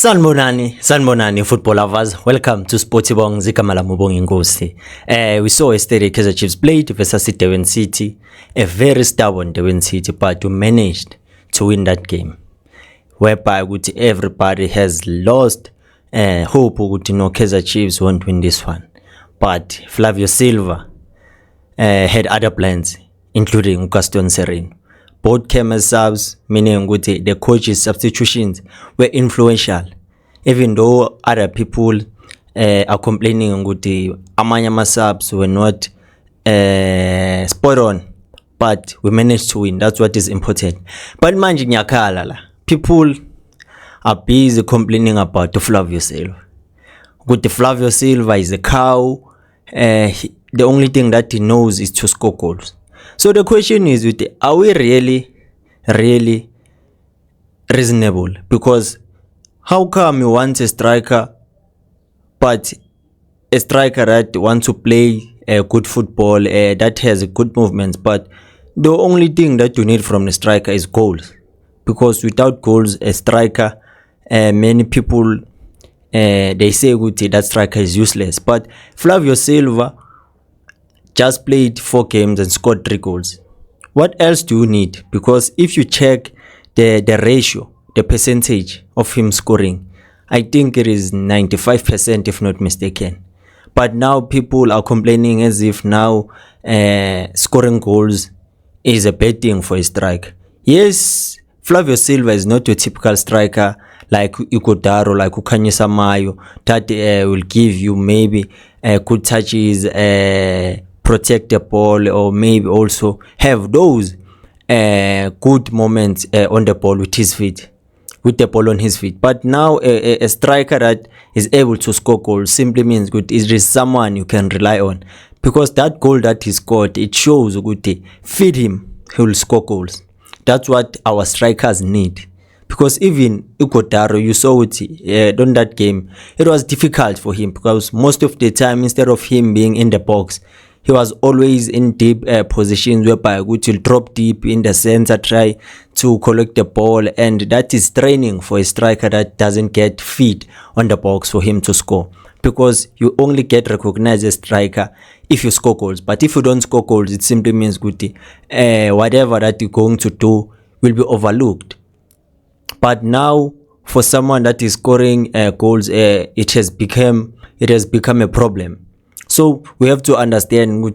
Sanbonani, football lovers. Welcome to Sportibong Zikamala Mubongi Ngosi. We saw yesterday Kaizer Chiefs played versus Durban City, a very stubborn Durban City, but we managed to win that game. Whereby everybody has lost hope Kaizer Chiefs won't win this one. But Flavio Silva had other plans, including Gaston Sereno. Both came as subs, meaning the coach's substitutions were influential. Even though other people are complaining amanya subs were not spot on, but we managed to win. That's what is important. But manje nyakala people are busy complaining about the Flavio Silva. Flavio Silva is a cow. The only thing that he knows is to score goals. So the question is, are we really reasonable? Because how come you want a striker, but a striker that wants to play good football, that has good movements, but the only thing that you need from the striker is goals? Because without goals, a striker, many people, they say that striker is useless. But Flavio Silva just played 4 games and scored 3 goals. What else do you need? Because if you check the ratio, the percentage of him scoring, I think it is 95% if not mistaken. But now people are complaining as if now scoring goals is a bad thing for a striker. Yes, Flavio Silva is not your typical striker like Ighodaro, like Khanyisa Mayo, that will give you maybe good touches, protect the ball, or maybe also have those good moments on the ball with his feet, with the ball on his feet. But now a striker that is able to score goals simply means it is someone you can rely on, because that goal that he scored, it shows feed him, he will score goals. That's what our strikers need. Because even Ighodaro, you saw it on that game, it was difficult for him, because most of the time, instead of him being in the box, he was always in deep positions whereby he'll drop deep in the center, try to collect the ball, and that is training for a striker that doesn't get feet on the box for him to score. Because you only get recognized as striker if you score goals. But if you don't score goals, it simply means whatever that you're going to do will be overlooked. But now, for someone that is scoring goals, it has become a problem. So we have to understand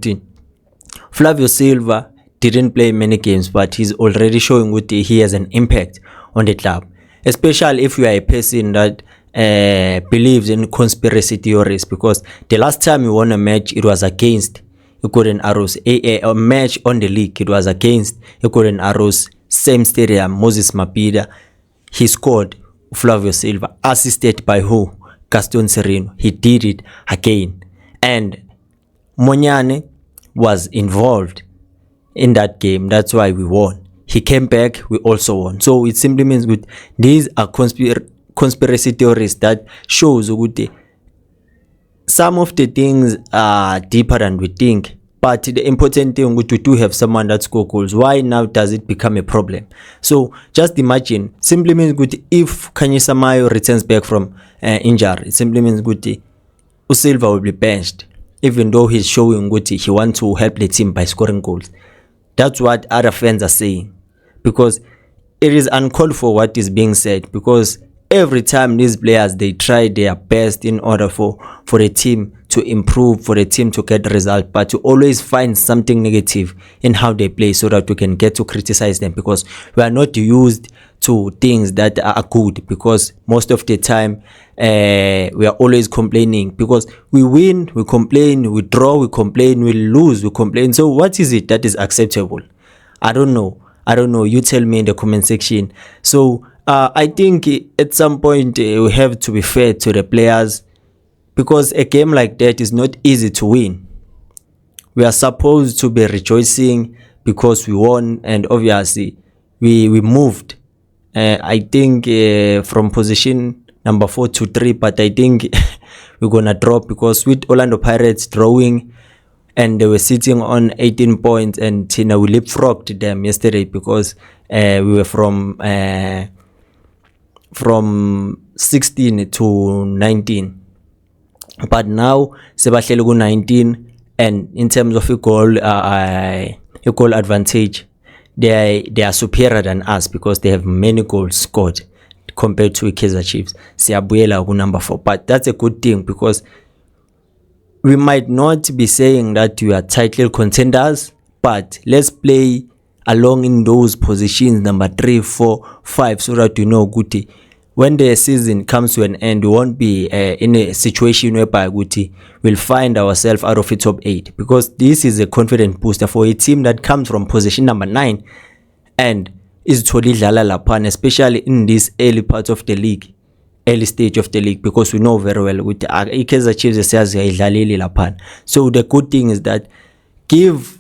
Flavio Silva didn't play many games, but he's already showing he has an impact on the club. Especially if you are a person that believes in conspiracy theories, because the last time you won a match, it was against Golden Arrows. A match on the league, it was against Golden Arrows, same stadium, Moses Mabhida. He scored, Flavio Silva, assisted by who? Gaston Sereno. He did it again. And Monyane was involved in that game. That's why we won. He came back, we also won. So it simply means these are conspiracy theories that shows some of the things are deeper than we think. But the important thing, we do have someone that scores goals. Why now does it become a problem? So just imagine, simply means if Khanyisa Mayo returns back from injury, it simply means Silva will be benched, even though he's showing he wants to help the team by scoring goals. That's what other fans are saying, because it is uncalled for what is being said, because every time these players, they try their best in order for the team to improve, for the team to get results, but to always find something negative in how they play so that we can get to criticize them, because we are not used to things that are good. Because most of the time we are always complaining, because we win, we complain, we draw, we complain, we lose, we complain. So what is it that is acceptable? I don't know. You tell me in the comment section. So I think at some point we have to be fair to the players, because a game like that is not easy to win. We are supposed to be rejoicing because we won, and obviously we moved. I think from position number 4 to 3, but I think we're gonna drop, because with Orlando Pirates drawing and they were sitting on 18 points, and we leapfrogged them yesterday, because we were from 16 to 19, but now sebahlele ku 19, and in terms of a goal advantage, they are superior than us because they have many goals scored compared to Kaizer Chiefs. Siyabuyela ku number 4, but that's a good thing because we might not be saying that we are title contenders, but let's play along in those positions number 3, 4, 5 so that you know Guti, when the season comes to an end, we won't be in a situation whereby Guti will find ourselves out of the top 8, because this is a confident booster for a team that comes from position number 9 and is totally laphan, especially in this early part of the league, early stage of the league, because we know very well with Kaizer Chiefs says laphan. So the good thing is that give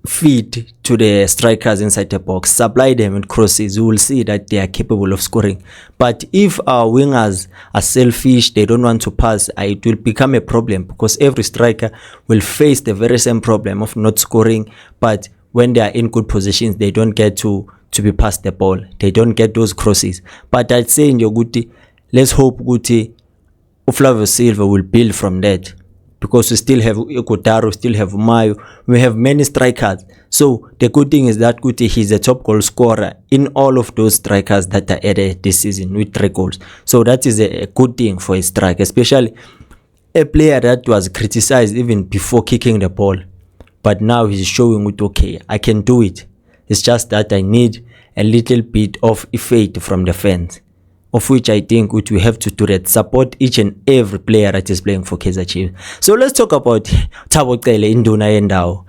feed to the strikers inside the box, supply them with crosses, you will see that they are capable of scoring. But if our wingers are selfish, they don't want to pass, it will become a problem, because every striker will face the very same problem of not scoring. But when they are in good positions, they don't get to be passed the ball, they don't get those crosses. But I'd say in Yoguti, let's hope Guti Flavio Silva will build from that, because we still have Kotaro, still have Mayo, we have many strikers. So the good thing is that Guti, he's a top goal scorer in all of those strikers that are added this season with 3 goals. So that is a good thing for a strike, especially a player that was criticized even before kicking the ball. But now he's showing it, okay, I can do it. It's just that I need a little bit of effect from the fans, of which I think we have to do that, support each and every player that is playing for Kaizer Chiefs. So let's talk about Thabo Cele Induna Yendao.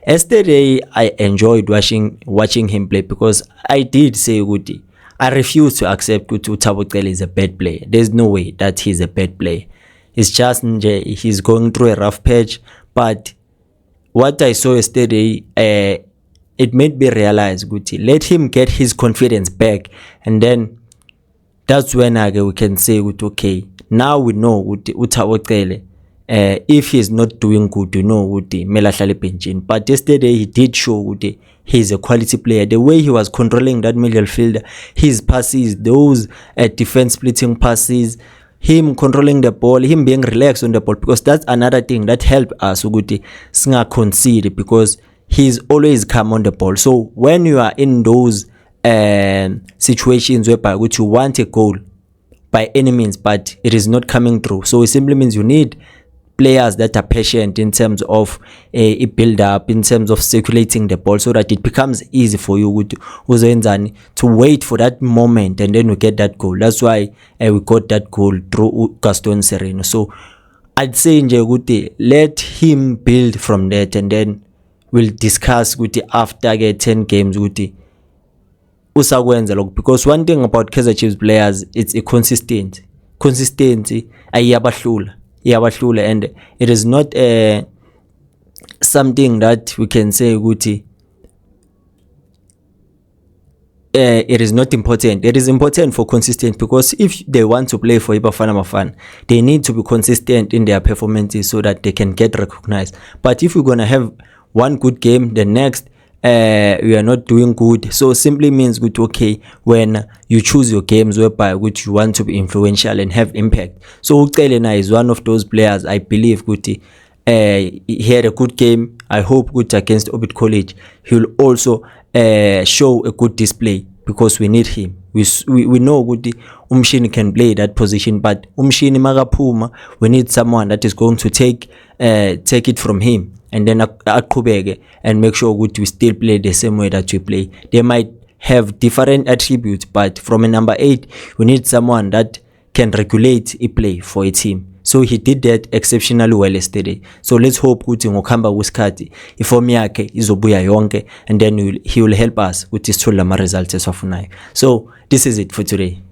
Yesterday I enjoyed watching him play, because I did say Guti, I refuse to accept Thabo Cele is a bad player. There's no way that he's a bad player. It's just he's going through a rough patch. But what I saw yesterday, it made me realize, Guti, let him get his confidence back, and then that's when we can say, okay, now we know Thabo Cele, if he's not doing good, you know, mele ahlale benchini. But yesterday he did show he's a quality player. The way he was controlling that midfielder, his passes, those defense splitting passes, him controlling the ball, him being relaxed on the ball, because that's another thing that helped us singa concede, because he's always calm on the ball. So when you are in those situations whereby you want a goal by any means, but it is not coming through, so it simply means you need players that are patient in terms of a build up, in terms of circulating the ball, so that it becomes easy for you to wait for that moment, and then we get that goal. That's why we got that goal through Gaston Sereno. So I'd say let him build from that, and then we'll discuss after 10 games usakwenza lokho. Because one thing about Kaizer Chiefs players, it's a consistency iyabahlula, and it is not something that we can say it is not important. It is important for consistency, because if they want to play for Bafana Bafana, they need to be consistent in their performances so that they can get recognized. But if we're gonna have one good game, the next we are not doing good, so simply means okay, when you choose your games whereby which you want to be influential and have impact. So Ucelena is one of those players. I believe he had a good game. I hope against Orbit College he'll also show a good display, because we need him. We know Umshini can play that position, but Umshini Magapuma, we need someone that is going to take it from him, and then Akubege, and make sure we still play the same way that we play. They might have different attributes, but from a number 8, we need someone that can regulate a play for a team. So he did that exceptionally well yesterday. So let's hope ngokuhamba kwesikhathi iform yakhe izobuya yonke, and then he will help us with his results esiwafunayo. So this is it for today.